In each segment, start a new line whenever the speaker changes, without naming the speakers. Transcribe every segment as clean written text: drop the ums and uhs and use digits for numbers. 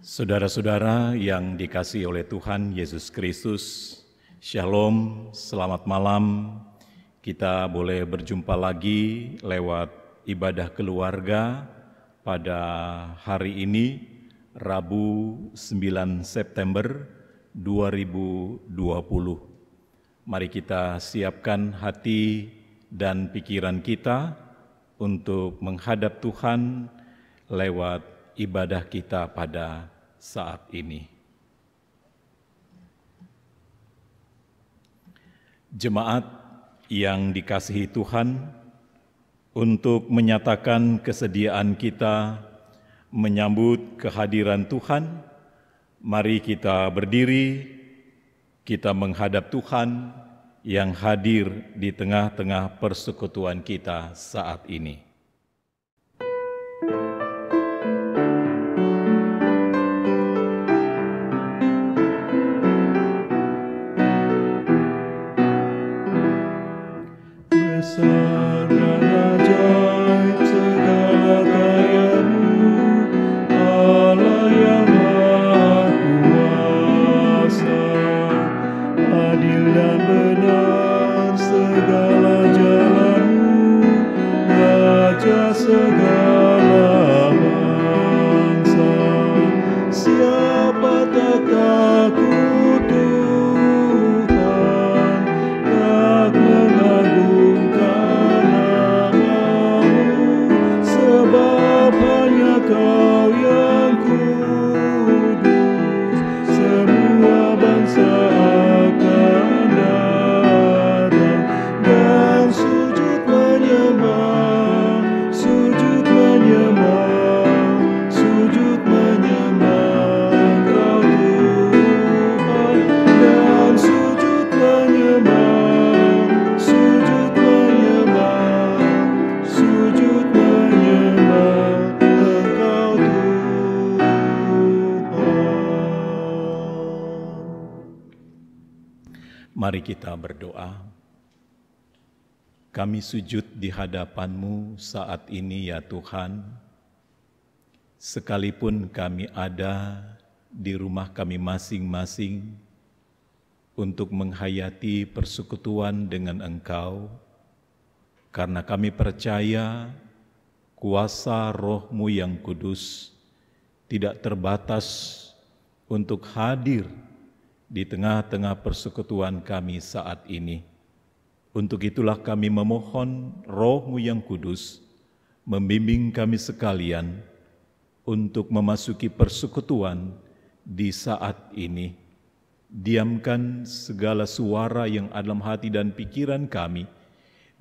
Saudara-saudara yang dikasihi oleh Tuhan Yesus Kristus, Shalom, selamat malam. Kita boleh berjumpa lagi lewat ibadah keluarga pada hari ini, Rabu 9 September 2020. Mari kita siapkan hati dan pikiran kita untuk menghadap Tuhan lewat ibadah kita pada saat ini. Jemaat yang dikasihi Tuhan, untuk menyatakan kesediaan kita menyambut kehadiran Tuhan, mari kita berdiri, kita menghadap Tuhan yang hadir di tengah-tengah persekutuan kita saat ini.
Besar dan ajaib segala karya-Mu, Allah yang Maha Kuasa. Adil dan benar segala jalan-Mu, Raja segala bangsa. Siapa tak takut Tuhan, tak mengagungkan nama-Mu, sebab hanya Kau yang kudus. Semua bangsa akan datang dan sujud menyembah, sujud menyembah, sujud menyembah Engkau Tuhan, dan sujud menyembah, sujud menyembah, sujud menyembah Engkau Tuhan.
Mari kita berdoa. Kami sujud di hadapan-Mu saat ini ya Tuhan, sekalipun kami ada di rumah kami masing-masing untuk menghayati persekutuan dengan Engkau, karena kami percaya kuasa Roh-Mu yang kudus tidak terbatas untuk hadir di tengah-tengah persekutuan kami saat ini. Untuk itulah kami memohon Roh-Mu yang kudus membimbing kami sekalian untuk memasuki persekutuan di saat ini. Diamkan segala suara yang ada dalam hati dan pikiran kami.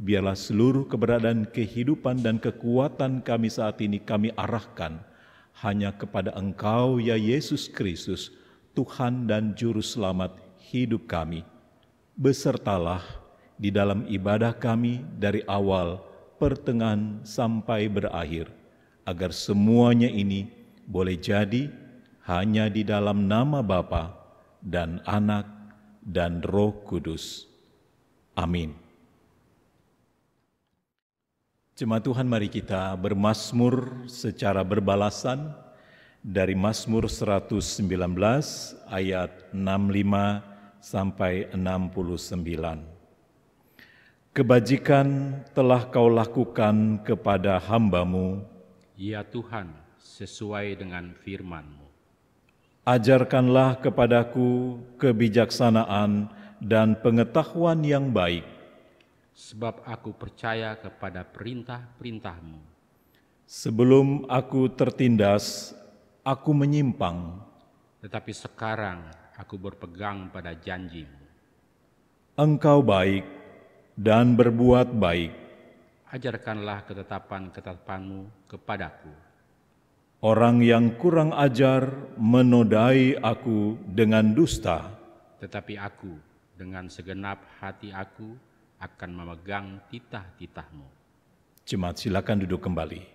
Biarlah seluruh keberadaan kehidupan dan kekuatan kami saat ini kami arahkan hanya kepada Engkau ya Yesus Kristus, Tuhan dan Juru Selamat hidup kami. Besertalah di dalam ibadah kami dari awal, pertengahan sampai berakhir, agar semuanya ini boleh jadi hanya di dalam nama Bapa dan Anak dan Roh Kudus. Amin. Jemaat Tuhan, mari kita bermazmur secara berbalasan dari Mazmur 119 ayat 65 sampai 69. Kebajikan telah Kau lakukan kepada hamba-Mu,
ya Tuhan, sesuai dengan firman-Mu.
Ajarkanlah kepadaku kebijaksanaan dan pengetahuan yang baik,
sebab aku percaya kepada perintah-perintah-Mu.
Sebelum aku tertindas, aku menyimpang,
Tetapi sekarang aku berpegang pada janji-Mu.
Engkau baik dan berbuat baik.
Ajarkanlah ketetapan-ketetapan-Mu kepadaku.
Orang yang kurang ajar menodai aku dengan dusta,
Tetapi aku dengan segenap hati aku akan memegang titah-titah-Mu.
Jemaat silakan duduk kembali.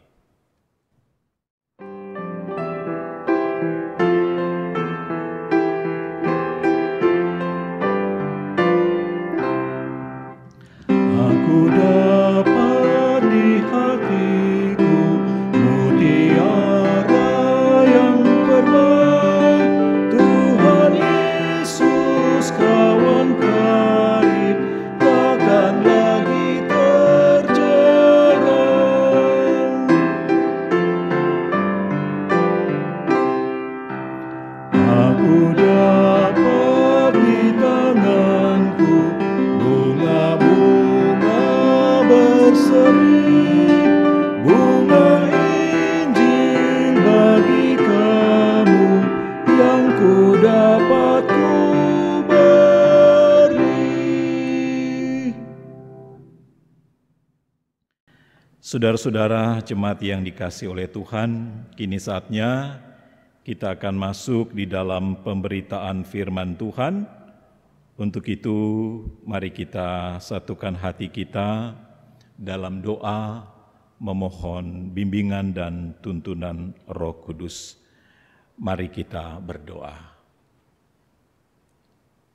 Aku dapat di hatiku mutiara yang permai. berseri, bunga Injil bagi kamu yang ku dapat ku beri.
Saudara-saudara jemaat yang dikasihi oleh Tuhan, kini saatnya kita akan masuk di dalam pemberitaan firman Tuhan. Untuk itu, mari kita satukan hati kita dalam doa memohon bimbingan dan tuntunan Roh Kudus. Mari kita berdoa.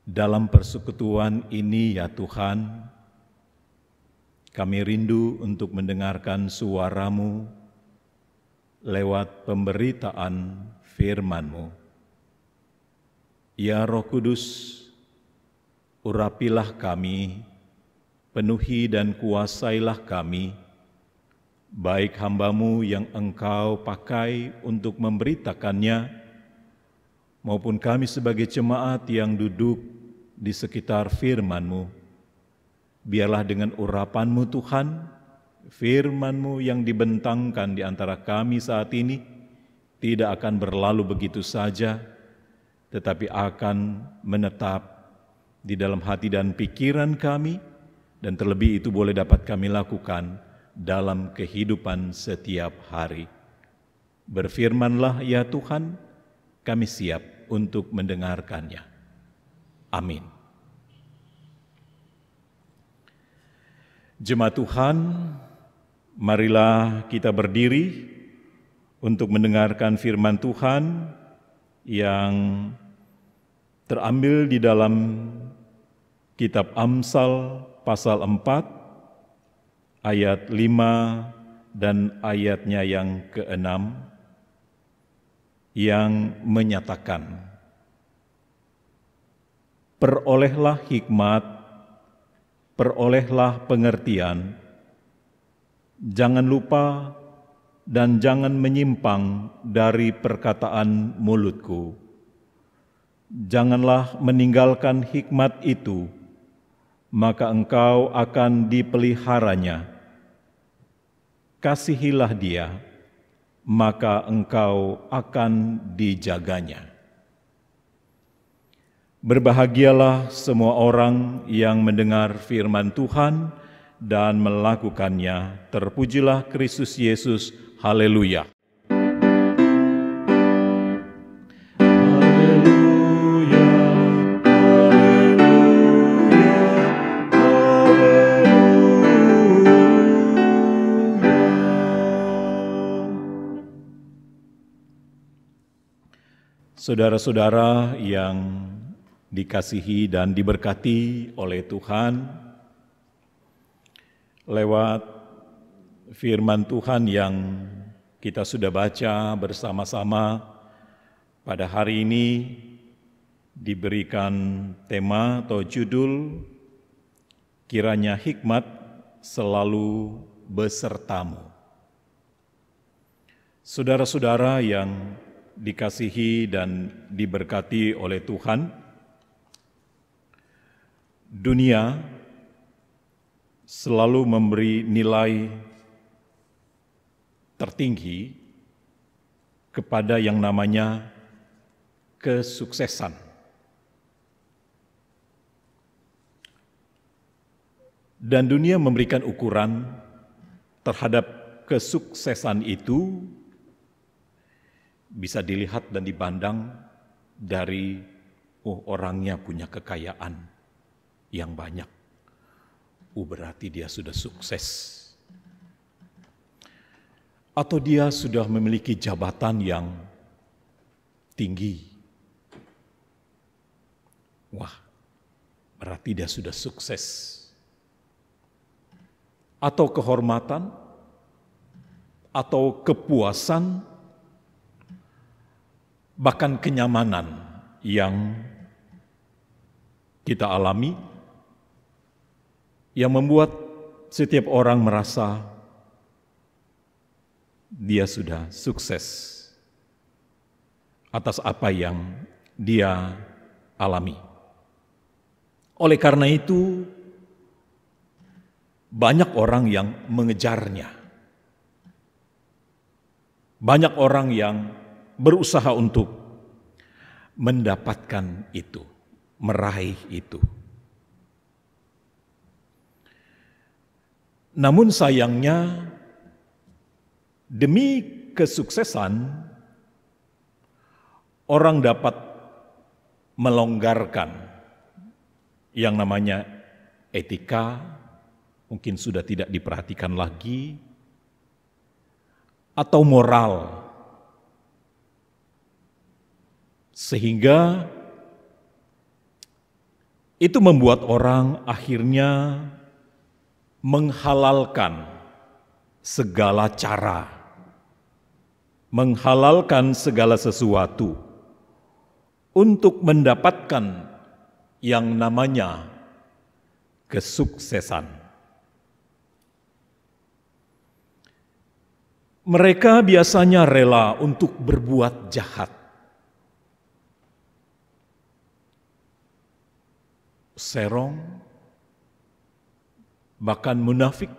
Dalam persekutuan ini ya Tuhan, kami rindu untuk mendengarkan suara-Mu lewat pemberitaan firman-Mu. Ya Roh Kudus, urapilah kami, penuhi dan kuasailah kami, baik hamba-Mu yang Engkau pakai untuk memberitakannya, maupun kami sebagai jemaat yang duduk di sekitar firman-Mu. Biarlah dengan urapan-Mu Tuhan, firman-Mu yang dibentangkan di antara kami saat ini tidak akan berlalu begitu saja, tetapi akan menetap di dalam hati dan pikiran kami, dan terlebih itu boleh dapat kami lakukan dalam kehidupan setiap hari. Berfirmanlah ya Tuhan, kami siap untuk mendengarkannya. Amin. Jemaat Tuhan, marilah kita berdiri untuk mendengarkan firman Tuhan yang terambil di dalam kitab Amsal pasal 4 ayat 5 dan ayatnya yang ke-6 yang menyatakan, perolehlah hikmat, perolehlah pengertian, jangan lupa dan jangan menyimpang dari perkataan mulutku. Janganlah meninggalkan hikmat itu, maka engkau akan dipeliharanya. Kasihilah dia, maka engkau akan dijaganya. Berbahagialah semua orang yang mendengar firman Tuhan dan melakukannya. Terpujilah Kristus Yesus. Haleluya.
Haleluya, haleluya, haleluya.
Saudara-saudara yang dikasihi dan diberkati oleh Tuhan, lewat firman Tuhan yang kita sudah baca bersama-sama pada hari ini diberikan tema atau judul, kiranya hikmat selalu besertamu. Saudara-saudara yang dikasihi dan diberkati oleh Tuhan, dunia selalu memberi nilai tertinggi kepada yang namanya kesuksesan. Dan dunia memberikan ukuran terhadap kesuksesan itu bisa dilihat dan dipandang dari orangnya punya kekayaan yang banyak. Berarti dia sudah sukses. Atau dia sudah memiliki jabatan yang tinggi. Wah, berarti dia sudah sukses. Atau kehormatan, atau kepuasan, bahkan kenyamanan yang kita alami, yang membuat setiap orang merasa dia sudah sukses atas apa yang dia alami. Oleh karena itu, banyak orang yang mengejarnya. Banyak orang yang berusaha untuk mendapatkan itu, meraih itu. Namun sayangnya, demi kesuksesan, orang dapat melonggarkan yang namanya etika, mungkin sudah tidak diperhatikan lagi, atau moral, sehingga itu membuat orang akhirnya menghalalkan segala cara, menghalalkan segala sesuatu untuk mendapatkan yang namanya kesuksesan. Mereka biasanya rela untuk berbuat jahat, serong, bahkan munafik,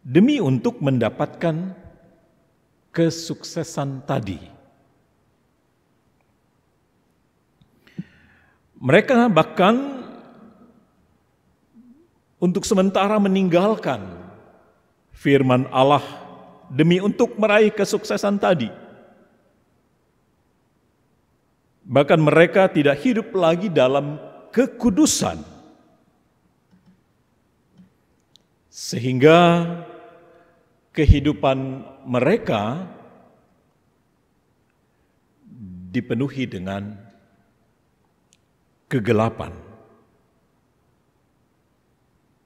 demi untuk mendapatkan kesuksesan tadi. Mereka bahkan untuk sementara meninggalkan firman Allah demi untuk meraih kesuksesan tadi. Bahkan mereka tidak hidup lagi dalam kekudusan, sehingga kehidupan mereka dipenuhi dengan kegelapan.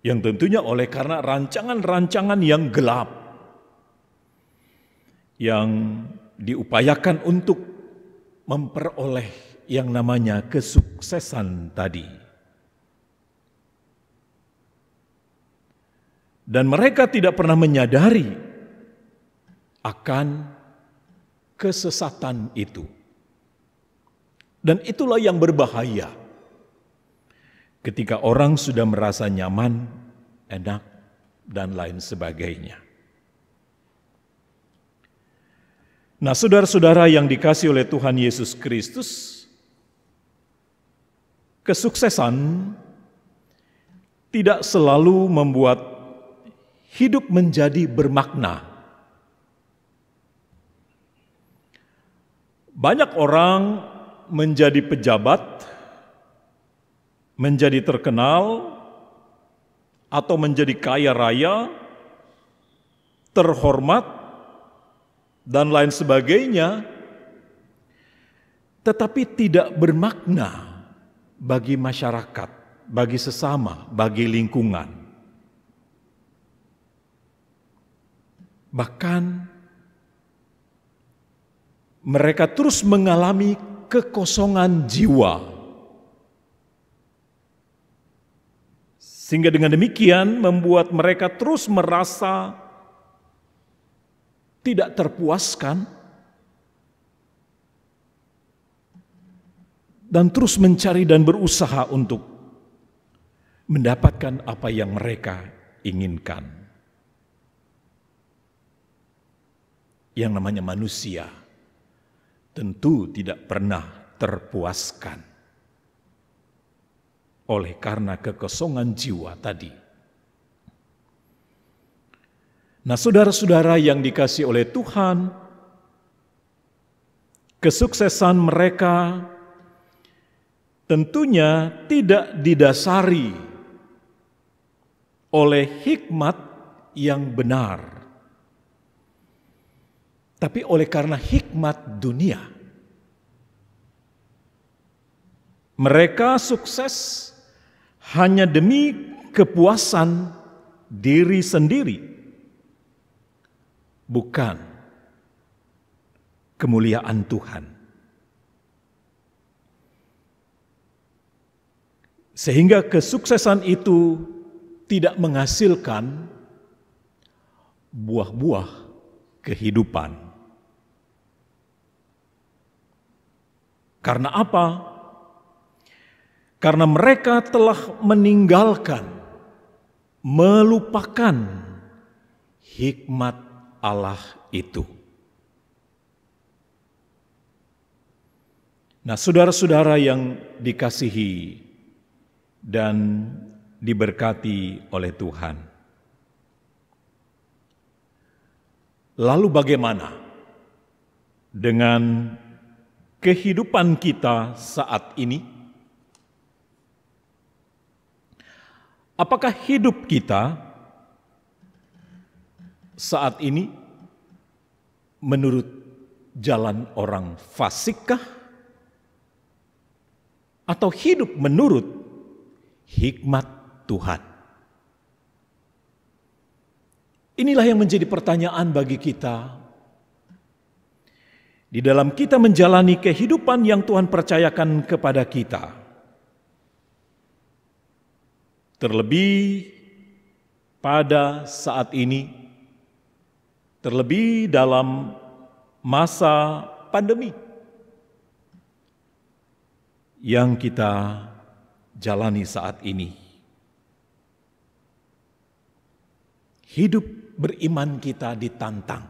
Yang tentunya oleh karena rancangan-rancangan yang gelap yang diupayakan untuk memperoleh yang namanya kesuksesan tadi. Dan mereka tidak pernah menyadari akan kesesatan itu. Dan itulah yang berbahaya. Ketika orang sudah merasa nyaman, enak, dan lain sebagainya. Nah, saudara-saudara yang dikasihi oleh Tuhan Yesus Kristus, kesuksesan tidak selalu membuat hidup menjadi bermakna. Banyak orang menjadi pejabat, menjadi terkenal, atau menjadi kaya raya, terhormat, dan lain sebagainya, tetapi tidak bermakna bagi masyarakat, bagi sesama, bagi lingkungan. Bahkan mereka terus mengalami kekosongan jiwa. Sehingga dengan demikian membuat mereka terus merasa tidak terpuaskan dan terus mencari dan berusaha untuk mendapatkan apa yang mereka inginkan. Yang namanya manusia tentu tidak pernah terpuaskan oleh karena kekosongan jiwa tadi. Nah, saudara-saudara yang dikasihi oleh Tuhan, kesuksesan mereka tentunya tidak didasari oleh hikmat yang benar, tapi oleh karena hikmat dunia. Mereka sukses hanya demi kepuasan diri sendiri, bukan kemuliaan Tuhan. Sehingga kesuksesan itu tidak menghasilkan buah-buah kehidupan. Karena apa? Karena mereka telah meninggalkan melupakan hikmat Allah itu. Nah, saudara-saudara yang dikasihi dan diberkati oleh Tuhan. Lalu bagaimana dengan kehidupan kita saat ini? Apakah hidup kita saat ini menurut jalan orang fasikkah? Atau hidup menurut hikmat Tuhan? Inilah yang menjadi pertanyaan bagi kita. Di dalam kita menjalani kehidupan yang Tuhan percayakan kepada kita. Terlebih pada saat ini, terlebih dalam masa pandemi yang kita jalani saat ini. Hidup beriman kita ditantang.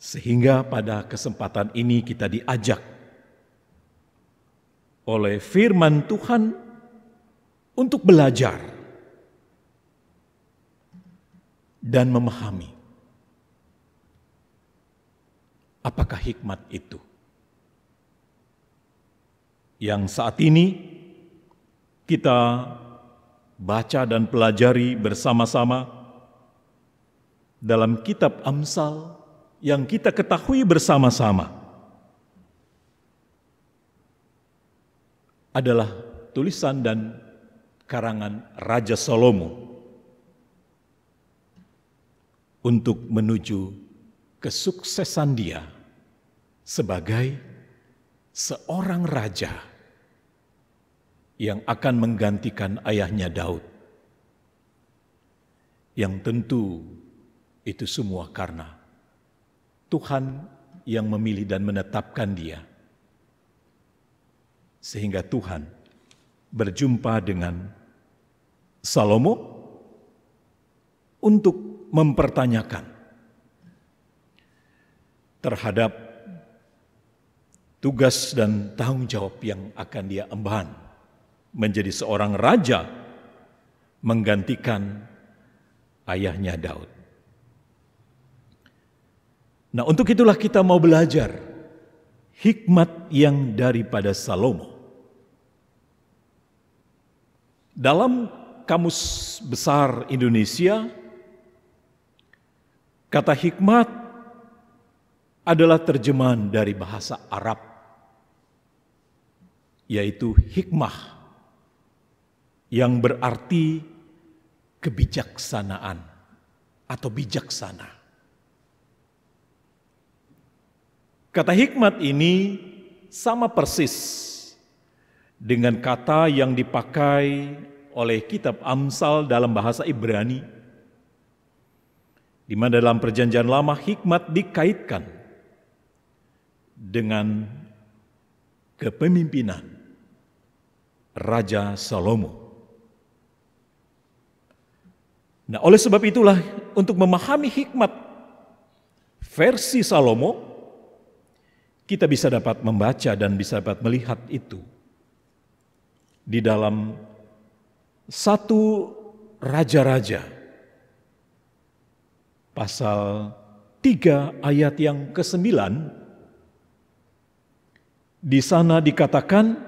Sehingga pada kesempatan ini kita diajak oleh firman Tuhan untuk belajar dan memahami apakah hikmat itu yang saat ini kita baca dan pelajari bersama-sama dalam kitab Amsal yang kita ketahui bersama-sama adalah tulisan dan karangan Raja Salomo untuk menuju kesuksesan dia sebagai seorang raja yang akan menggantikan ayahnya Daud. Yang tentu itu semua karena Tuhan yang memilih dan menetapkan dia. Sehingga Tuhan berjumpa dengan Salomo untuk mempertanyakan terhadap tugas dan tanggung jawab yang akan dia emban menjadi seorang raja menggantikan ayahnya Daud. Nah, untuk itulah kita mau belajar hikmat yang daripada Salomo. Dalam Kamus Besar Indonesia, kata hikmat adalah terjemahan dari bahasa Arab, yaitu hikmah, yang berarti kebijaksanaan atau bijaksana. Kata hikmat ini sama persis dengan kata yang dipakai oleh kitab Amsal dalam bahasa Ibrani, di mana dalam Perjanjian Lama hikmat dikaitkan dengan kepemimpinan Raja Salomo. Nah, oleh sebab itulah untuk memahami hikmat versi Salomo, kita bisa dapat membaca dan bisa dapat melihat itu di dalam 1 Raja-Raja pasal 3 ayat yang ke-9. Di sana dikatakan,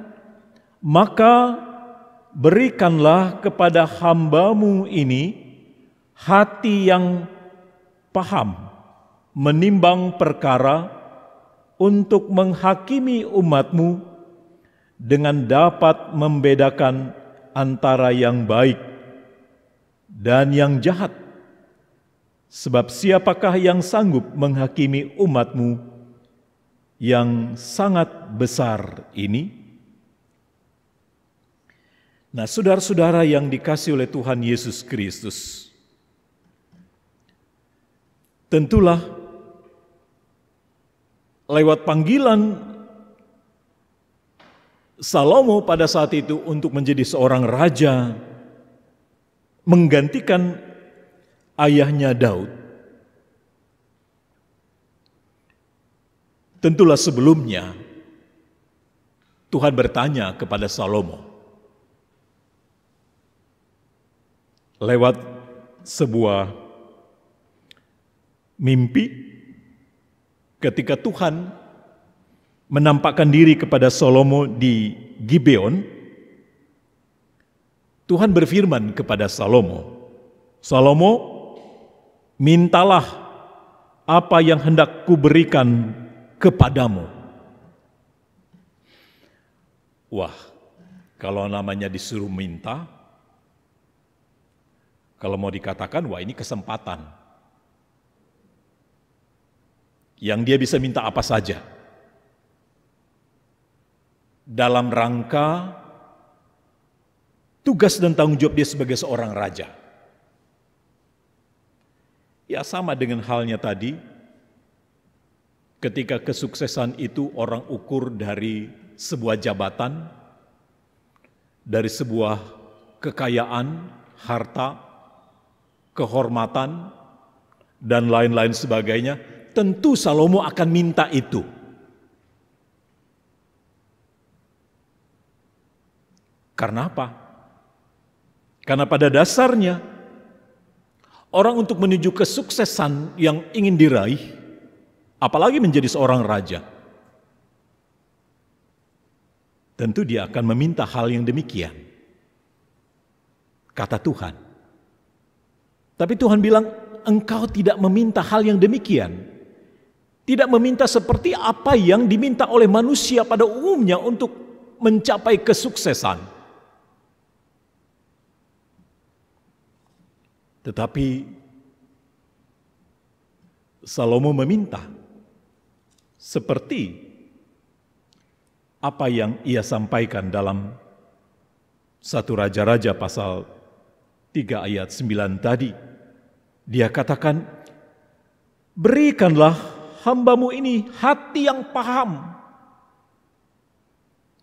maka berikanlah kepada hamba-Mu ini hati yang paham menimbang perkara untuk menghakimi umat-Mu dengan dapat membedakan antara yang baik dan yang jahat. Sebab siapakah yang sanggup menghakimi umat-Mu yang sangat besar ini? Nah, saudara-saudara yang dikasihi oleh Tuhan Yesus Kristus, tentulah lewat panggilan Salomo pada saat itu untuk menjadi seorang raja, menggantikan ayahnya Daud. Tentulah sebelumnya Tuhan bertanya kepada Salomo lewat sebuah mimpi ketika Tuhan menampakkan diri kepada Salomo di Gibeon. Tuhan berfirman kepada Salomo, "Salomo, mintalah apa yang hendak kuberikan kepadamu." Wah, kalau namanya disuruh minta, kalau mau dikatakan, wah ini kesempatan. Yang dia bisa minta apa saja. Dalam rangka tugas dan tanggung jawab dia sebagai seorang raja. Ya sama dengan halnya tadi, ketika kesuksesan itu orang ukur dari sebuah jabatan, dari sebuah kekayaan, harta, kehormatan, dan lain-lain sebagainya, tentu Salomo akan minta itu. Karena apa? Karena pada dasarnya, orang untuk menuju kesuksesan yang ingin diraih, apalagi menjadi seorang raja, tentu dia akan meminta hal yang demikian, kata Tuhan. Tapi Tuhan bilang, engkau tidak meminta hal yang demikian. Tidak meminta seperti apa yang diminta oleh manusia pada umumnya untuk mencapai kesuksesan. Tetapi Salomo meminta seperti apa yang ia sampaikan dalam 1 Raja-Raja pasal 3 ayat 9 tadi. Dia katakan, berikanlah hambamu ini hati yang paham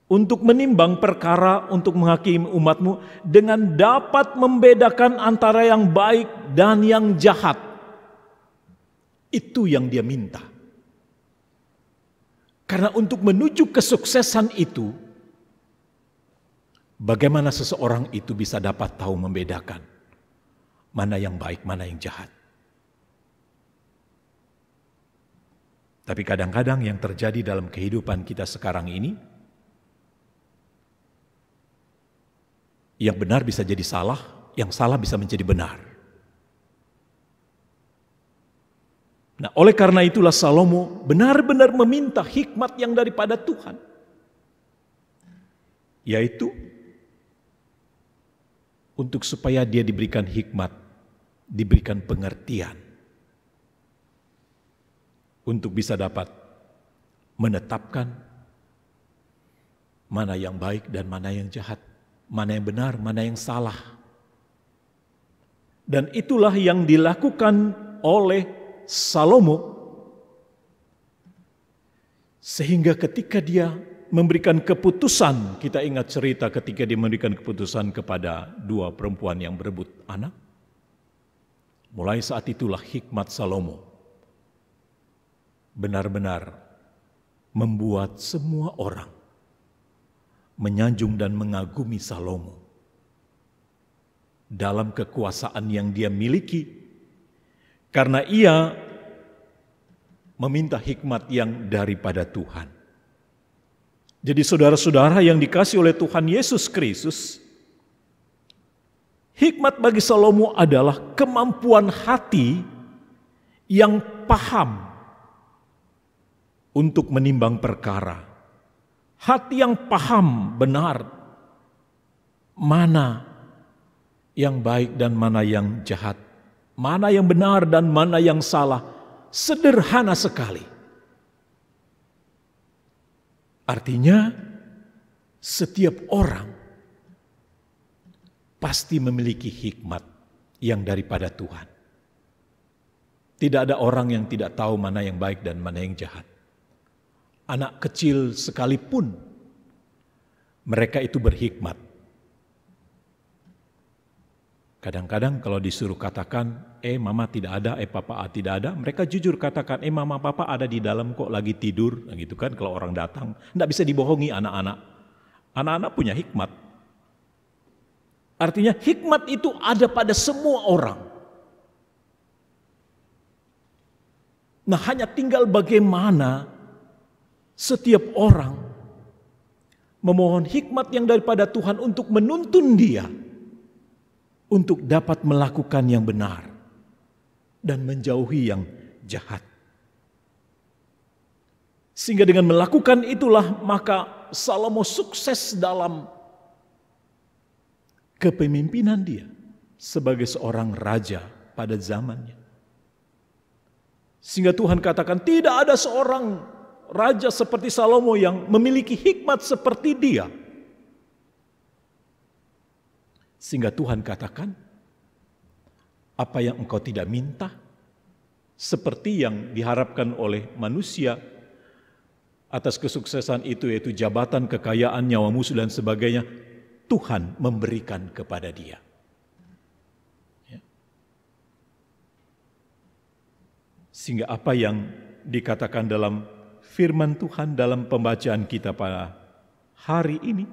untuk menimbang perkara, untuk menghakimi umatmu dengan dapat membedakan antara yang baik dan yang jahat. Itu yang dia minta. Karena untuk menuju kesuksesan itu, bagaimana seseorang itu bisa dapat tahu membedakan mana yang baik, mana yang jahat. Tapi kadang-kadang yang terjadi dalam kehidupan kita sekarang ini, yang benar bisa jadi salah, yang salah bisa menjadi benar. Nah, oleh karena itulah Salomo benar-benar meminta hikmat yang daripada Tuhan. Yaitu untuk supaya dia diberikan hikmat, diberikan pengertian. Untuk bisa dapat menetapkan mana yang baik dan mana yang jahat. Mana yang benar, mana yang salah. Dan itulah yang dilakukan oleh Salomo. Sehingga ketika dia memberikan keputusan, kita ingat cerita ketika dia memberikan keputusan kepada 2 perempuan yang berebut anak. Mulai saat itulah hikmat Salomo benar-benar membuat semua orang menyanjung dan mengagumi Salomo dalam kekuasaan yang dia miliki, karena ia meminta hikmat yang daripada Tuhan. Jadi saudara-saudara yang dikasihi oleh Tuhan Yesus Kristus, hikmat bagi Salomo adalah kemampuan hati yang paham untuk menimbang perkara. Hati yang paham benar mana yang baik dan mana yang jahat, mana yang benar dan mana yang salah, sederhana sekali. Artinya setiap orang pasti memiliki hikmat yang daripada Tuhan. Tidak ada orang yang tidak tahu mana yang baik dan mana yang jahat. Anak kecil sekalipun Mereka itu berhikmat. Kadang-kadang kalau disuruh katakan, mama tidak ada, papa tidak ada, mereka jujur katakan, mama papa ada di dalam kok lagi tidur, gitu kan. Kalau orang datang, tidak bisa dibohongi anak-anak. Anak-anak punya hikmat. Artinya hikmat itu ada pada semua orang. Nah, hanya tinggal bagaimana setiap orang memohon hikmat yang daripada Tuhan untuk menuntun dia untuk dapat melakukan yang benar dan menjauhi yang jahat. Sehingga dengan melakukan itulah maka Salomo sukses dalam kepemimpinan dia sebagai seorang raja pada zamannya. Sehingga Tuhan katakan tidak ada seorang raja seperti Salomo yang memiliki hikmat seperti dia. Sehingga Tuhan katakan, apa yang engkau tidak minta, seperti yang diharapkan oleh manusia atas kesuksesan itu, yaitu jabatan, kekayaan, nyawa musuh dan sebagainya, Tuhan memberikan kepada dia. Ya. Sehingga apa yang dikatakan dalam firman Tuhan dalam pembacaan kita pada hari ini,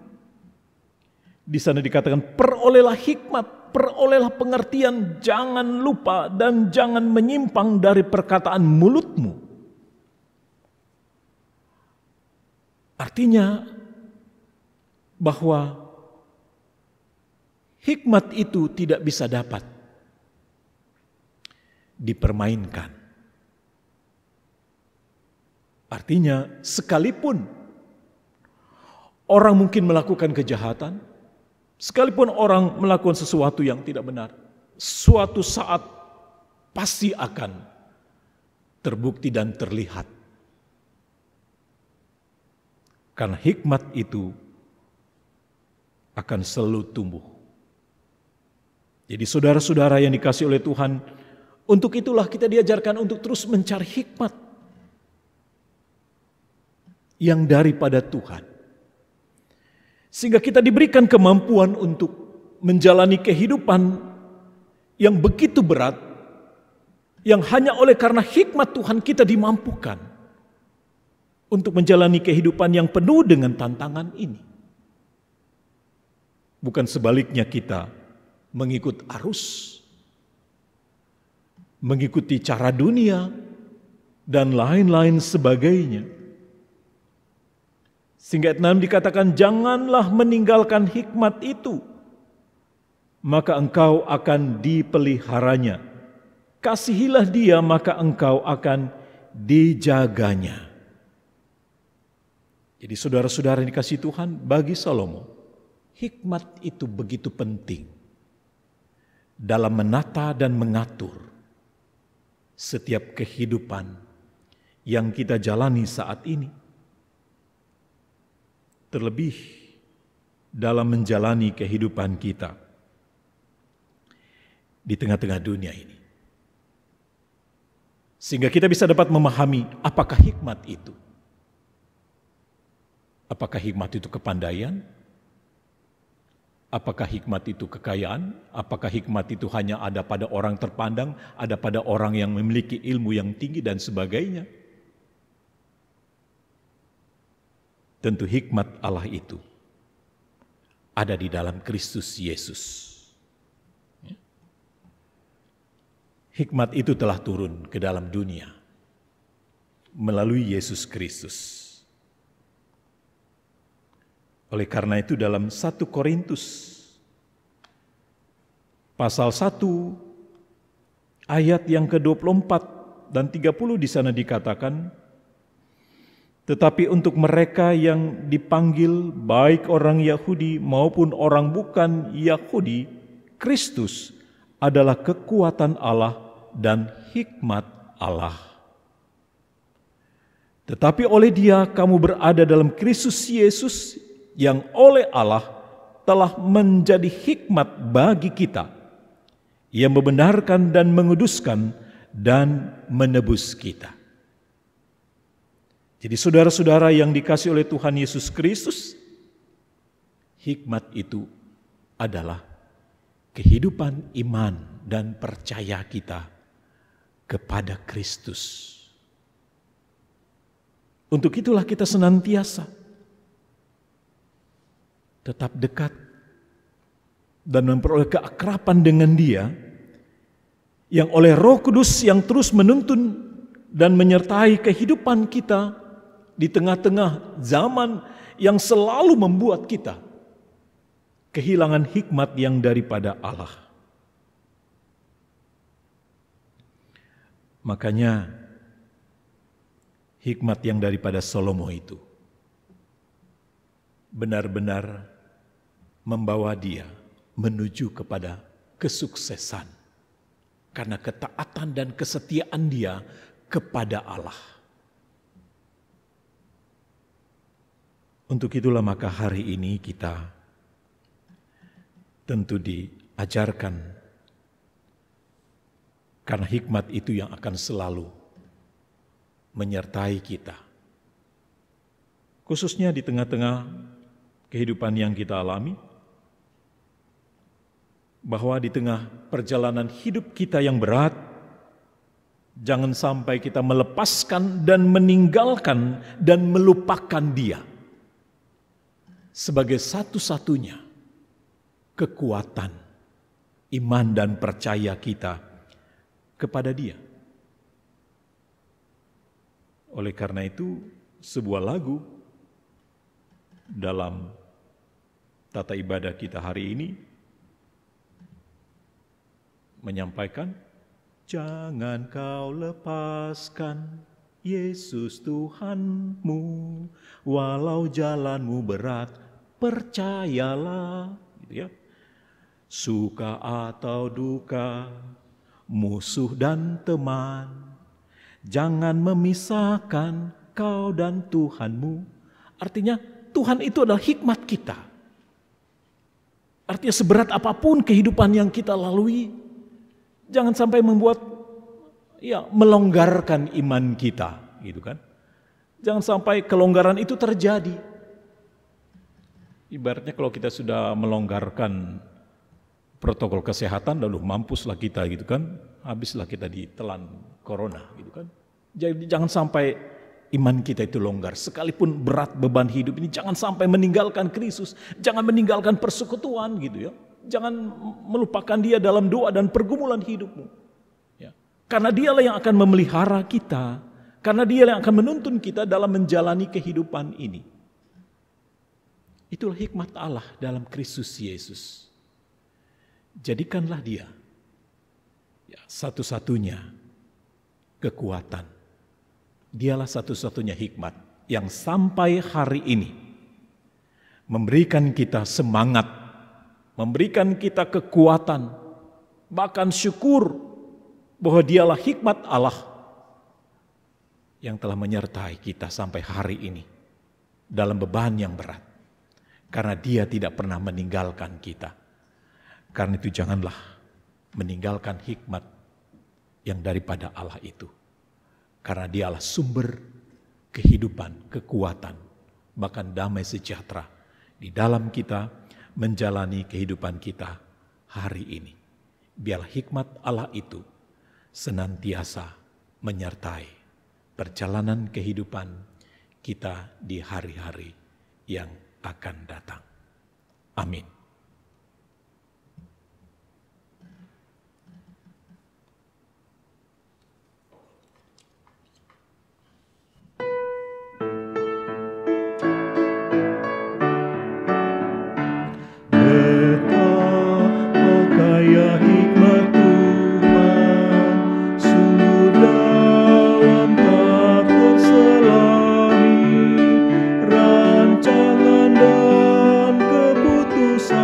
di sana dikatakan, perolehlah hikmat, perolehlah pengertian, jangan lupa dan jangan menyimpang dari perkataan mulutmu. Artinya bahwa hikmat itu tidak bisa dapat dipermainkan. Artinya sekalipun orang mungkin melakukan kejahatan, sekalipun orang melakukan sesuatu yang tidak benar, suatu saat pasti akan terbukti dan terlihat. Karena hikmat itu akan selalu tumbuh. Jadi saudara-saudara yang dikasihi oleh Tuhan, untuk itulah kita diajarkan untuk terus mencari hikmat yang daripada Tuhan. Sehingga kita diberikan kemampuan untuk menjalani kehidupan yang begitu berat, yang hanya oleh karena hikmat Tuhan kita dimampukan untuk menjalani kehidupan yang penuh dengan tantangan ini. Bukan sebaliknya kita mengikut arus, mengikuti cara dunia, dan lain-lain sebagainya. Sehingga ayat 6 dikatakan, janganlah meninggalkan hikmat itu, maka engkau akan dipeliharanya. Kasihilah dia, maka engkau akan dijaganya. Jadi saudara-saudara yang dikasihi Tuhan, bagi Salomo, hikmat itu begitu penting dalam menata dan mengatur setiap kehidupan yang kita jalani saat ini. Terlebih dalam menjalani kehidupan kita di tengah-tengah dunia ini. Sehingga kita bisa dapat memahami apakah hikmat itu. Apakah hikmat itu kepandaian? Apakah hikmat itu kekayaan? Apakah hikmat itu hanya ada pada orang terpandang, ada pada orang yang memiliki ilmu yang tinggi dan sebagainya? Tentu hikmat Allah itu ada di dalam Kristus Yesus. Hikmat itu telah turun ke dalam dunia melalui Yesus Kristus. Oleh karena itu dalam 1 Korintus pasal 1 ayat yang ke-24 dan 30 di sana dikatakan, tetapi untuk mereka yang dipanggil baik orang Yahudi maupun orang bukan Yahudi, Kristus adalah kekuatan Allah dan hikmat Allah. Tetapi oleh Dia kamu berada dalam Kristus Yesus, yang oleh Allah telah menjadi hikmat bagi kita, yang membenarkan dan menguduskan dan menebus kita. Jadi saudara-saudara yang dikasihi oleh Tuhan Yesus Kristus, Hikmat itu adalah kehidupan iman dan percaya kita kepada Kristus. Untuk itulah kita senantiasa tetap dekat dan memperoleh keakraban dengan Dia, yang oleh Roh Kudus yang terus menuntun dan menyertai kehidupan kita di tengah-tengah zaman yang selalu membuat kita kehilangan hikmat yang daripada Allah. Makanya hikmat yang daripada Salomo itu benar-benar membawa dia menuju kepada kesuksesan karena ketaatan dan kesetiaan dia kepada Allah. Untuk itulah maka hari ini kita tentu diajarkan, karena hikmat itu yang akan selalu menyertai kita. Khususnya di tengah-tengah kehidupan yang kita alami, bahwa di tengah perjalanan hidup kita yang berat, jangan sampai kita melepaskan dan meninggalkan dan melupakan Dia sebagai satu-satunya kekuatan iman dan percaya kita kepada Dia. Oleh karena itu, sebuah lagu dalam tata ibadah kita hari ini menyampaikan, jangan kau lepaskan Yesus Tuhanmu, walau jalanmu berat, percayalah, gitu ya. Suka atau duka, musuh dan teman, jangan memisahkan kau dan Tuhanmu. Artinya Tuhan itu adalah hikmat kita. Artinya seberat apapun kehidupan yang kita lalui, jangan sampai membuat melonggarkan iman kita, gitu kan. Jangan sampai kelonggaran itu terjadi. Ibaratnya kalau kita sudah melonggarkan protokol kesehatan, lalu mampuslah kita, gitu kan. Habislah kita ditelan corona, gitu kan. Jadi jangan sampai iman kita itu longgar. Sekalipun berat beban hidup ini, jangan sampai meninggalkan Kristus, jangan meninggalkan persekutuan, gitu ya. Jangan melupakan Dia dalam doa dan pergumulan hidupmu. Ya. Karena Dialah yang akan memelihara kita, karena Dialah yang akan menuntun kita dalam menjalani kehidupan ini. Itulah hikmat Allah dalam Kristus Yesus. Jadikanlah Dia satu-satunya kekuatan. Dialah satu-satunya hikmat yang sampai hari ini memberikan kita semangat, memberikan kita kekuatan, bahkan syukur bahwa Dialah hikmat Allah yang telah menyertai kita sampai hari ini dalam beban yang berat. Karena Dia tidak pernah meninggalkan kita. Karena itu janganlah meninggalkan hikmat yang daripada Allah itu. Karena Dialah sumber kehidupan, kekuatan, bahkan damai sejahtera di dalam kita menjalani kehidupan kita hari ini. Biarlah hikmat Allah itu senantiasa menyertai perjalanan kehidupan kita di hari-hari yang akan datang. Amin.
Rancangan dan keputusan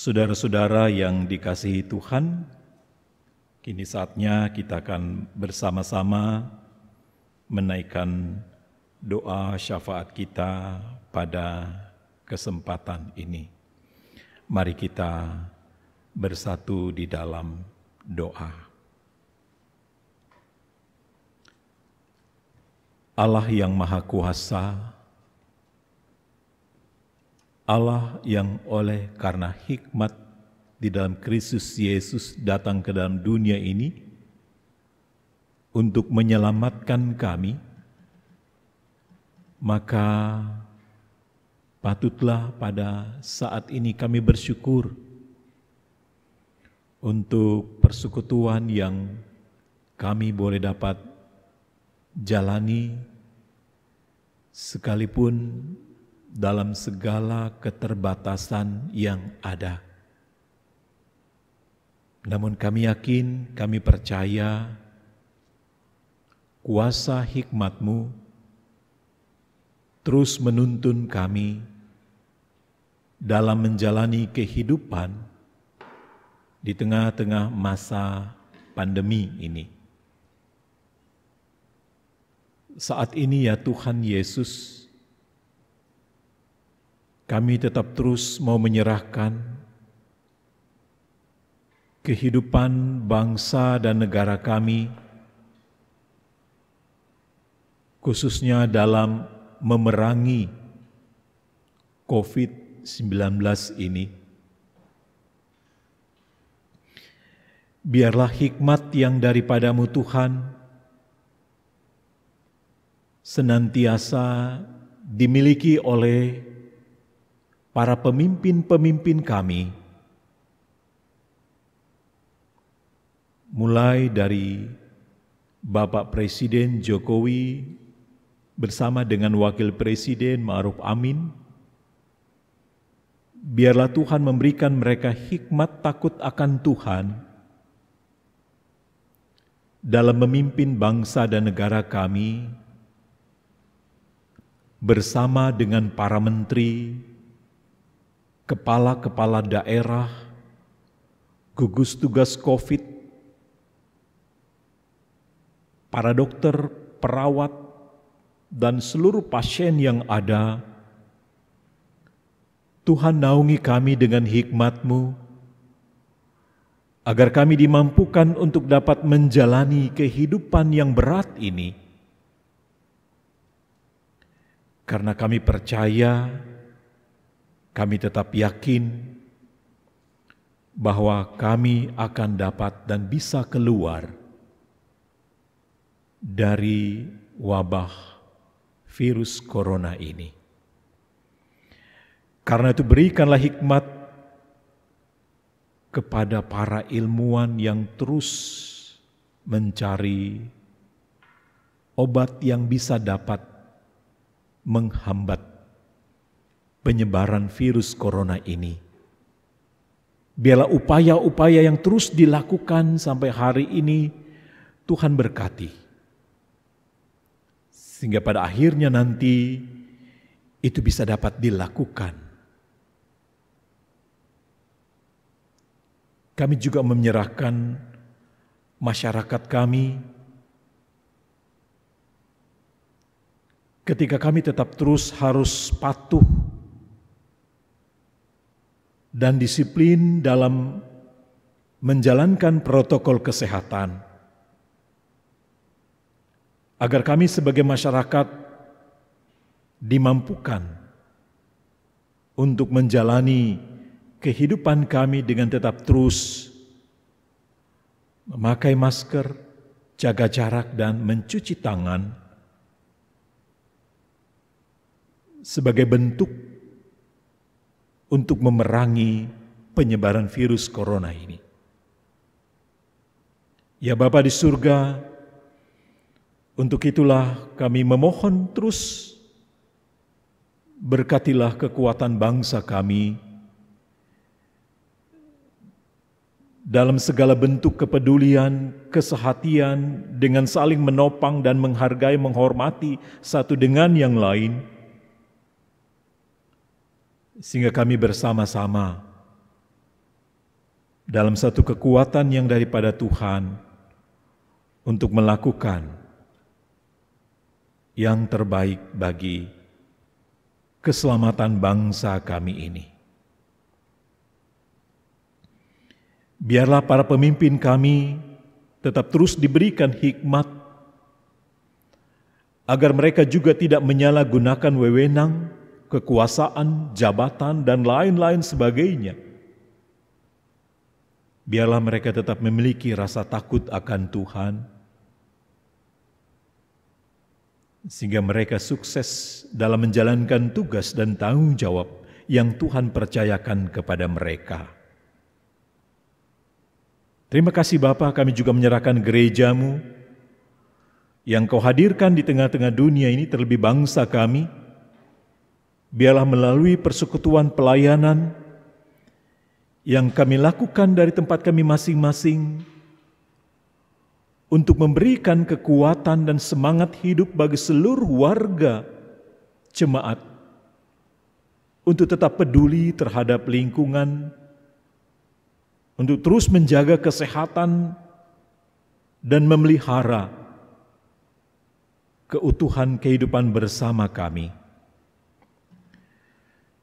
Saudara-saudara yang dikasihi Tuhan, kini saatnya kita akan bersama-sama menaikkan doa syafaat kita pada kesempatan ini. Mari kita bersatu di dalam doa. Allah yang Maha Kuasa, Allah yang oleh karena hikmat di dalam Kristus Yesus datang ke dalam dunia ini untuk menyelamatkan kami, maka patutlah pada saat ini kami bersyukur untuk persekutuan yang kami boleh dapat jalani sekalipun dalam segala keterbatasan yang ada. Namun kami yakin, kami percaya kuasa hikmat-Mu terus menuntun kami dalam menjalani kehidupan di tengah-tengah masa pandemi ini. Saat ini ya Tuhan Yesus, kami tetap terus mau menyerahkan kehidupan bangsa dan negara kami, khususnya dalam memerangi COVID-19 ini. Biarlah hikmat yang daripada-Mu Tuhan senantiasa dimiliki oleh para pemimpin-pemimpin kami, mulai dari Bapak Presiden Jokowi bersama dengan Wakil Presiden Ma'ruf Amin. Biarlah Tuhan memberikan mereka hikmat takut akan Tuhan dalam memimpin bangsa dan negara kami, bersama dengan para menteri, kepala-kepala daerah, gugus tugas COVID, para dokter, perawat, dan seluruh pasien yang ada. Tuhan naungi kami dengan hikmat-Mu, agar kami dimampukan untuk dapat menjalani kehidupan yang berat ini. Karena kami percaya, kami tetap yakin bahwa kami akan dapat dan bisa keluar dari wabah virus corona ini. Karena itu berikanlah hikmat kepada para ilmuwan yang terus mencari obat yang bisa dapat menghambat penyebaran virus corona ini. Biarlah upaya-upaya yang terus dilakukan sampai hari ini Tuhan berkati. Sehingga pada akhirnya nanti itu bisa dapat dilakukan. Kami juga menyerahkan masyarakat kami ketika kami tetap terus harus patuh dan disiplin dalam menjalankan protokol kesehatan, agar kami sebagai masyarakat dimampukan untuk menjalani kehidupan kami dengan tetap terus memakai masker, jaga jarak, dan mencuci tangan sebagai bentuk untuk memerangi penyebaran virus corona ini. Ya Bapa di surga, untuk itulah kami memohon terus berkatilah kekuatan bangsa kami dalam segala bentuk kepedulian, kesehatian, dengan saling menopang dan menghargai, menghormati satu dengan yang lain, sehingga kami bersama-sama dalam satu kekuatan yang daripada Tuhan untuk melakukan yang terbaik bagi keselamatan bangsa kami ini. Biarlah para pemimpin kami tetap terus diberikan hikmat agar mereka juga tidak menyalahgunakan wewenang, kekuasaan, jabatan, dan lain-lain sebagainya. Biarlah mereka tetap memiliki rasa takut akan Tuhan, sehingga mereka sukses dalam menjalankan tugas dan tanggung jawab yang Tuhan percayakan kepada mereka. Terima kasih Bapa, kami juga menyerahkan gereja-Mu yang Kau hadirkan di tengah-tengah dunia ini, terlebih bangsa kami. Biarlah melalui persekutuan pelayanan yang kami lakukan dari tempat kami masing-masing untuk memberikan kekuatan dan semangat hidup bagi seluruh warga jemaat untuk tetap peduli terhadap lingkungan, untuk terus menjaga kesehatan dan memelihara keutuhan kehidupan bersama kami.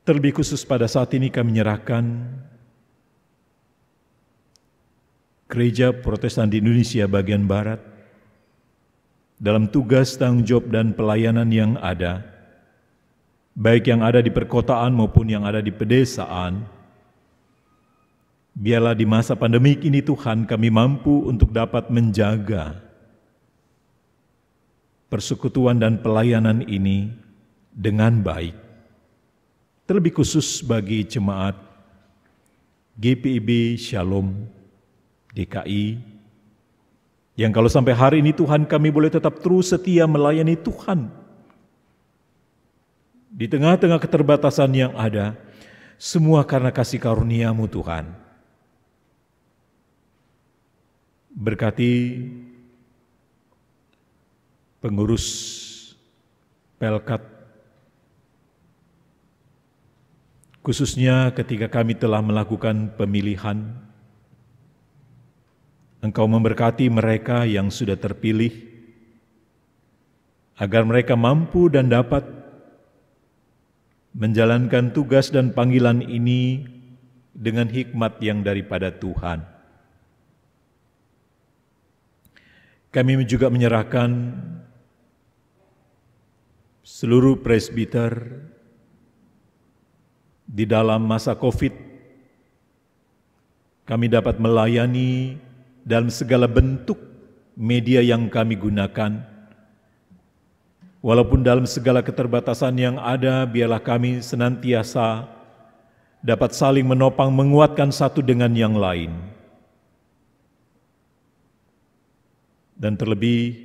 Terlebih khusus pada saat ini kami menyerahkan Gereja Protestan di Indonesia bagian Barat dalam tugas, tanggung jawab, dan pelayanan yang ada, baik yang ada di perkotaan maupun yang ada di pedesaan. Biarlah di masa pandemik ini Tuhan kami mampu untuk dapat menjaga persekutuan dan pelayanan ini dengan baik. Terlebih khusus bagi jemaat GPIB Shalom DKI, yang kalau sampai hari ini Tuhan kami boleh tetap terus setia melayani Tuhan. Di tengah-tengah keterbatasan yang ada, semua karena kasih karunia-Mu Tuhan. Berkati pengurus Pelkat, khususnya ketika kami telah melakukan pemilihan. Engkau memberkati mereka yang sudah terpilih, agar mereka mampu dan dapat menjalankan tugas dan panggilan ini dengan hikmat yang daripada Tuhan. Kami juga menyerahkan seluruh presbiter di dalam masa COVID. Kami dapat melayani dalam segala bentuk media yang kami gunakan. Walaupun dalam segala keterbatasan yang ada, biarlah kami senantiasa dapat saling menopang, menguatkan satu dengan yang lain. Dan terlebih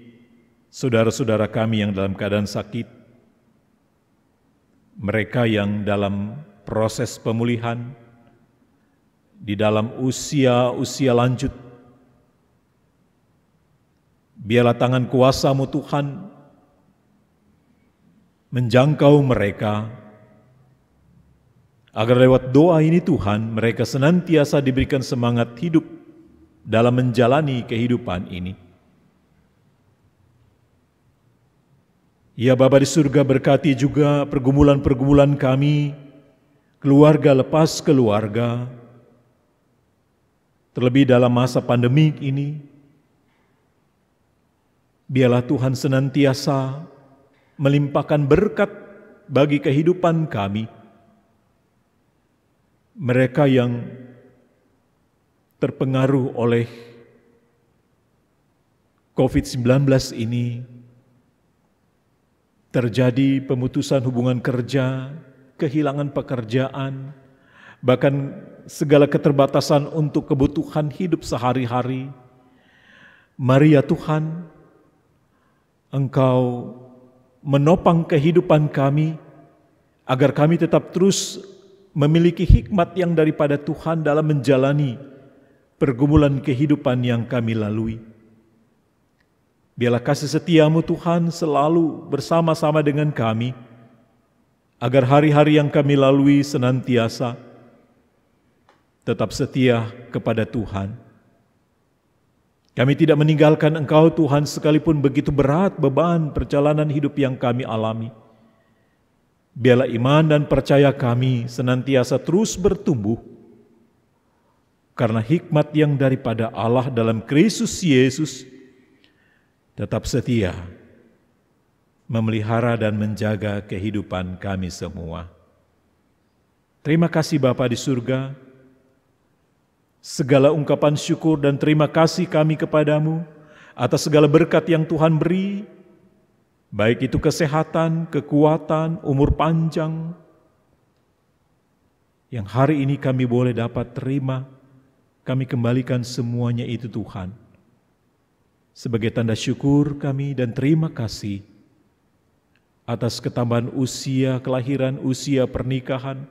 saudara-saudara kami yang dalam keadaan sakit, mereka yang dalam proses pemulihan, di dalam usia lanjut, biarlah tangan kuasa-Mu Tuhan menjangkau mereka, agar lewat doa ini Tuhan, mereka senantiasa diberikan semangat hidup dalam menjalani kehidupan ini. Ya Bapa di surga, berkati juga pergumulan-pergumulan kami, keluarga lepas keluarga, terlebih dalam masa pandemik ini. Biarlah Tuhan senantiasa melimpahkan berkat bagi kehidupan kami. Mereka yang terpengaruh oleh COVID-19 ini, terjadi pemutusan hubungan kerja, kehilangan pekerjaan, bahkan segala keterbatasan untuk kebutuhan hidup sehari-hari. Mari ya Tuhan, Engkau menopang kehidupan kami, agar kami tetap terus memiliki hikmat yang daripada Tuhan dalam menjalani pergumulan kehidupan yang kami lalui. Biarlah kasih setia-Mu Tuhan selalu bersama-sama dengan kami, agar hari-hari yang kami lalui senantiasa tetap setia kepada Tuhan. Kami tidak meninggalkan Engkau Tuhan sekalipun begitu berat beban perjalanan hidup yang kami alami. Biarlah iman dan percaya kami senantiasa terus bertumbuh, karena hikmat yang daripada Allah dalam Kristus Yesus tetap setia memelihara dan menjaga kehidupan kami semua. Terima kasih Bapa di surga. Segala ungkapan syukur dan terima kasih kami kepadamu atas segala berkat yang Tuhan beri, baik itu kesehatan, kekuatan, umur panjang, yang hari ini kami boleh dapat terima. Kami kembalikan semuanya itu Tuhan, sebagai tanda syukur kami dan terima kasih atas ketambahan usia kelahiran, usia pernikahan,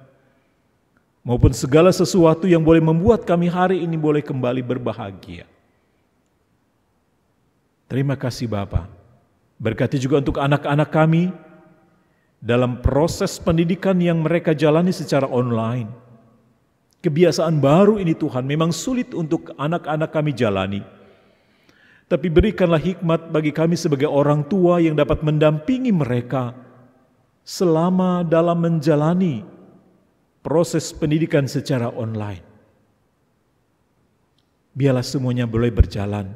maupun segala sesuatu yang boleh membuat kami hari ini boleh kembali berbahagia. Terima kasih Bapa. Berkati juga untuk anak-anak kami dalam proses pendidikan yang mereka jalani secara online. Kebiasaan baru ini Tuhan memang sulit untuk anak-anak kami jalani. Tapi berikanlah hikmat bagi kami sebagai orang tua yang dapat mendampingi mereka selama dalam menjalani proses pendidikan secara online. Biarlah semuanya boleh berjalan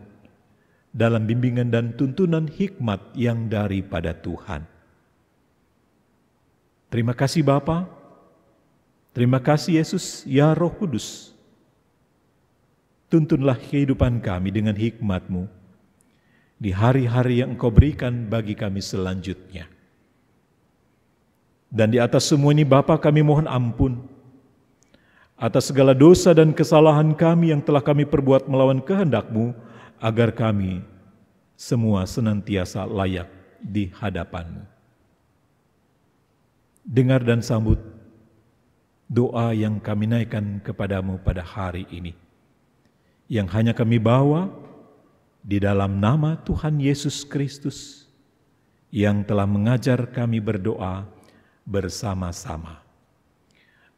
dalam bimbingan dan tuntunan hikmat yang daripada Tuhan. Terima kasih Bapa. Terima kasih Yesus, ya Roh Kudus. Tuntunlah kehidupan kami dengan hikmat-Mu di hari-hari yang Engkau berikan bagi kami selanjutnya. Dan di atas semua ini Bapa, kami mohon ampun atas segala dosa dan kesalahan kami yang telah kami perbuat melawan kehendak-Mu, agar kami semua senantiasa layak di hadapan-Mu. Dengar dan sambut doa yang kami naikkan kepadamu pada hari ini, yang hanya kami bawa di dalam nama Tuhan Yesus Kristus, yang telah mengajar kami berdoa bersama-sama.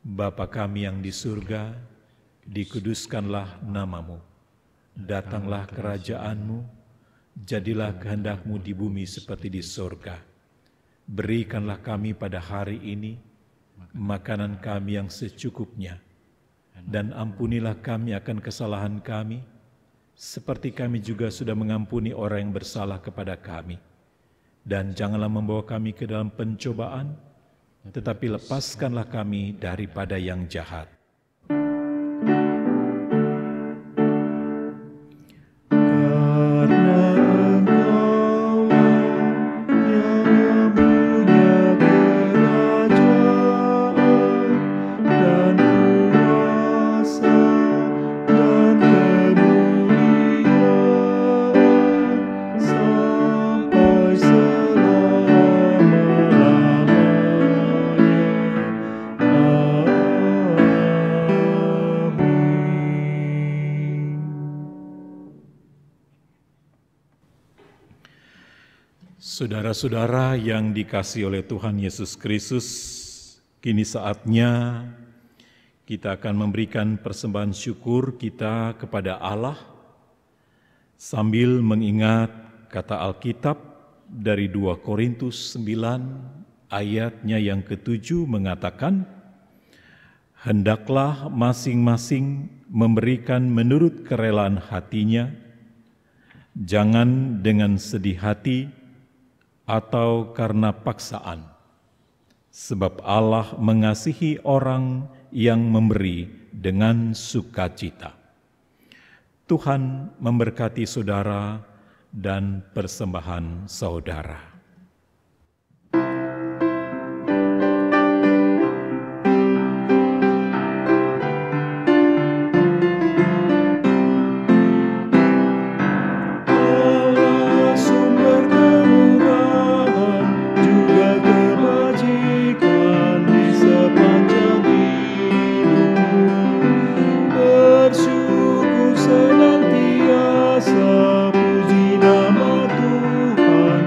Bapa kami yang di surga, dikuduskanlah nama-Mu, datanglah kerajaan-Mu, jadilah kehendak-Mu di bumi seperti di surga. Berikanlah kami pada hari ini makanan kami yang secukupnya, dan ampunilah kami akan kesalahan kami, seperti kami juga sudah mengampuni orang yang bersalah kepada kami. Dan janganlah membawa kami ke dalam pencobaan, tetapi lepaskanlah kami daripada yang jahat. Saudara-saudara yang dikasihi oleh Tuhan Yesus Kristus, kini saatnya kita akan memberikan persembahan syukur kita kepada Allah sambil mengingat kata Alkitab dari 2 Korintus 9 ayatnya yang ke-7 mengatakan, "Hendaklah masing-masing memberikan menurut kerelaan hatinya, jangan dengan sedih hati atau karena paksaan, sebab Allah mengasihi orang yang memberi dengan sukacita." Tuhan memberkati saudara dan persembahan saudara.
Puji nama Tuhan.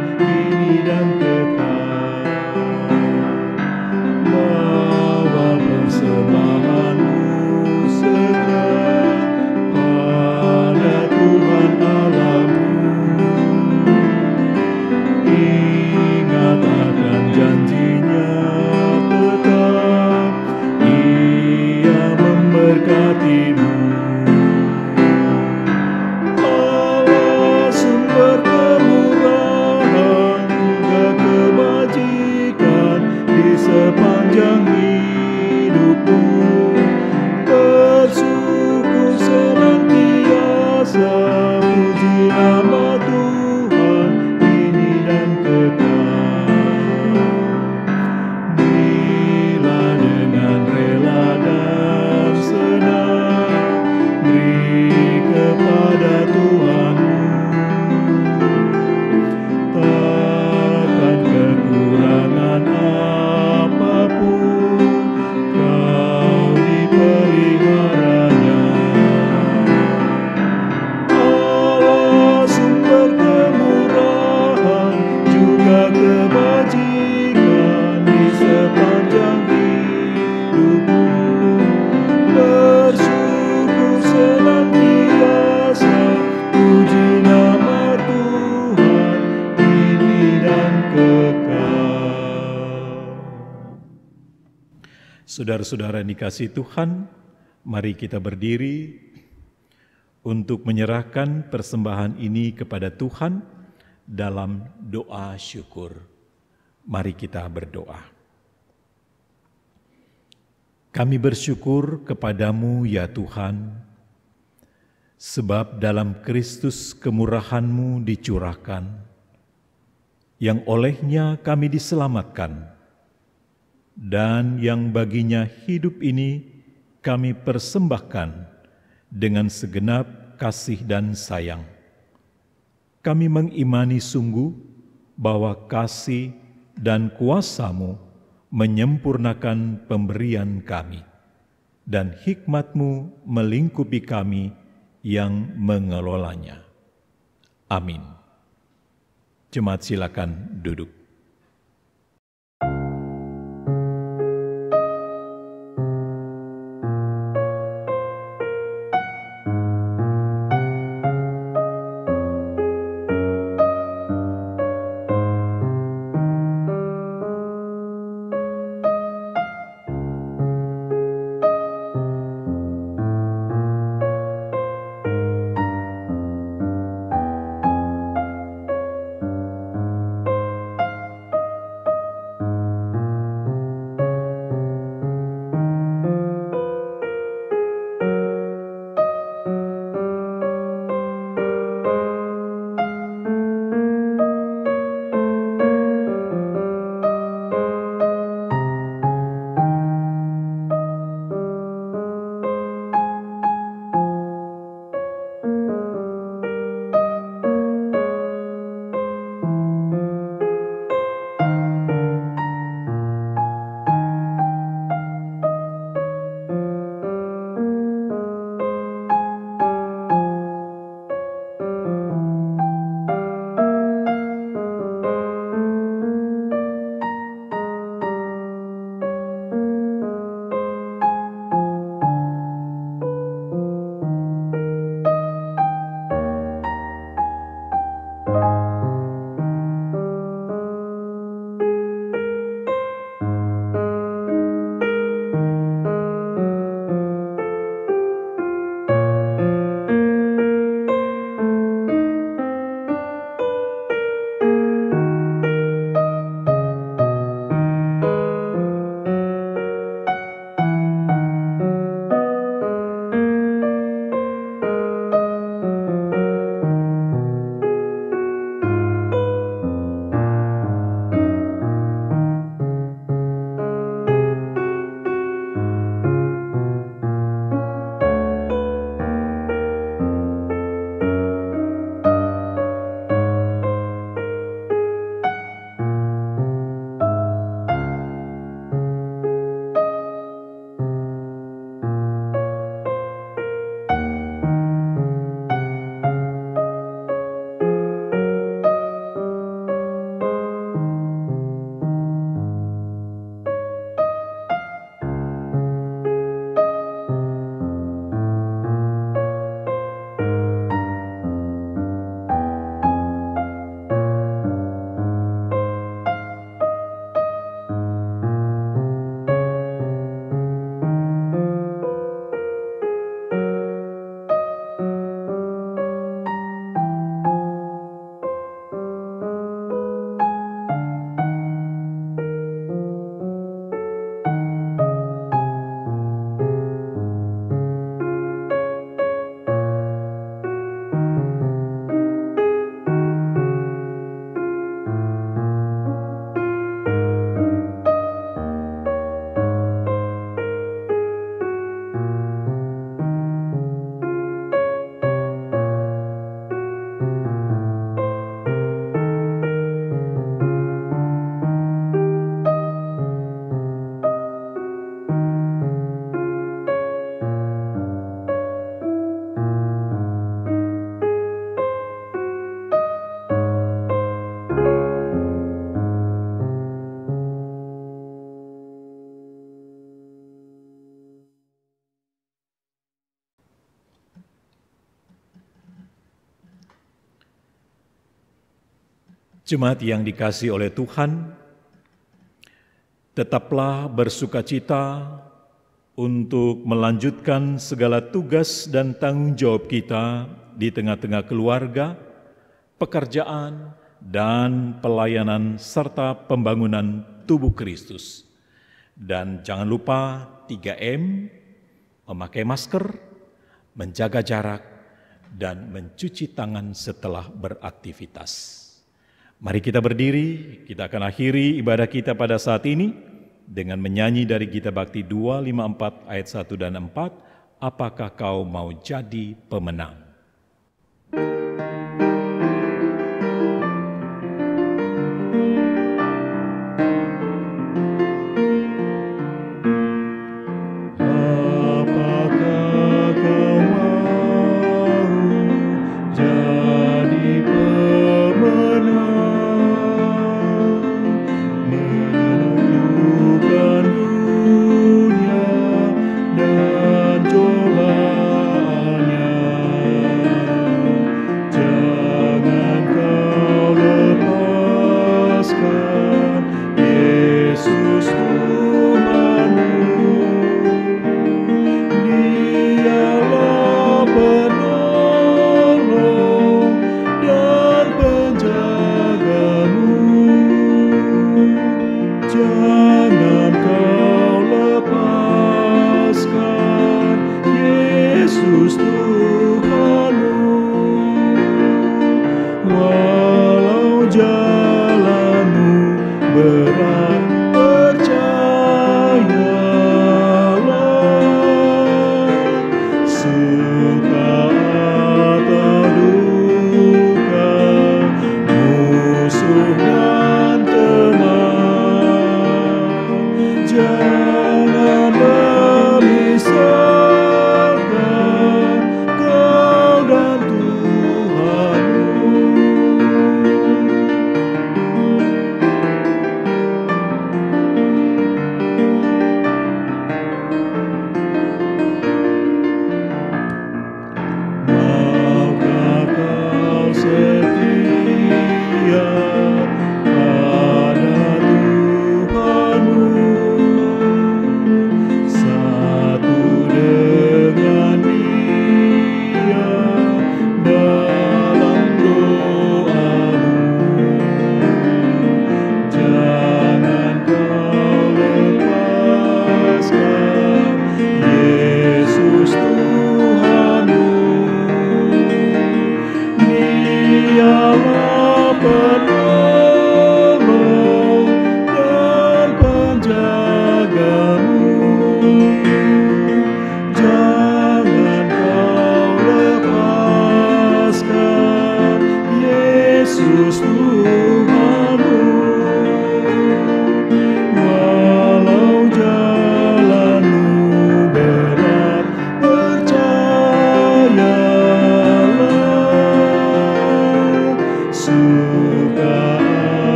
sepanjang hidupmu. Bersyukur senantiasa, puji nama Tuhan kini dan kekal. Bila dengan rela dan senang beri kepada Tuhanmu, takkan kekurangan apapun kau dipeliharanya. Allah sumber kemurahan juga kebajikan di sepanjang hidupmu. Bersyukur senantiasa, puji nama Tuhan kini dan kekal.
Saudara-saudara yang dikasihi Tuhan, mari kita berdiri untuk menyerahkan persembahan ini kepada Tuhan dalam doa syukur. Mari kita berdoa. Kami bersyukur kepadamu ya Tuhan, sebab dalam Kristus kemurahan-Mu dicurahkan, yang olehnya kami diselamatkan, dan yang baginya hidup ini kami persembahkan dengan segenap kasih dan sayang. Kami mengimani sungguh bahwa kasih dan kuasa-Mu menyempurnakan pemberian kami, dan hikmat-Mu melingkupi kami yang mengelolanya. Amin. Jemaat silakan duduk. Jemaat yang dikasihi oleh Tuhan, tetaplah bersukacita untuk melanjutkan segala tugas dan tanggung jawab kita di tengah-tengah keluarga, pekerjaan, dan pelayanan serta pembangunan tubuh Kristus. Dan jangan lupa 3M, memakai masker, menjaga jarak, dan mencuci tangan setelah beraktivitas. Mari kita berdiri, kita akan akhiri ibadah kita pada saat ini dengan menyanyi dari Gita Bakti 254 ayat 1 dan 4, apakah kau mau jadi pemenang?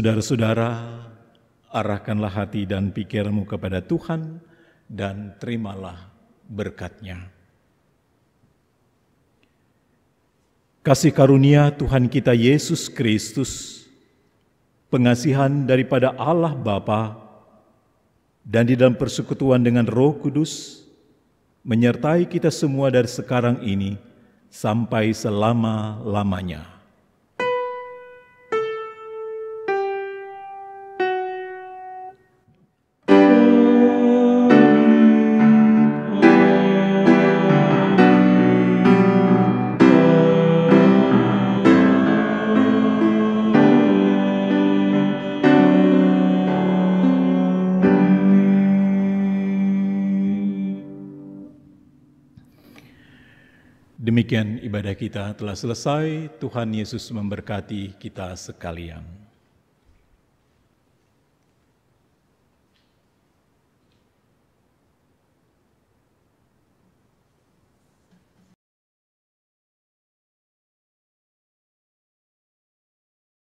Saudara-saudara, arahkanlah hati dan pikirmu kepada Tuhan dan terimalah berkat-Nya. Kasih karunia Tuhan kita Yesus Kristus, pengasihan daripada Allah Bapa, dan di dalam persekutuan dengan Roh Kudus, menyertai kita semua dari sekarang ini sampai selama-lamanya. Demikian ibadah kita telah selesai. Tuhan Yesus memberkati kita sekalian.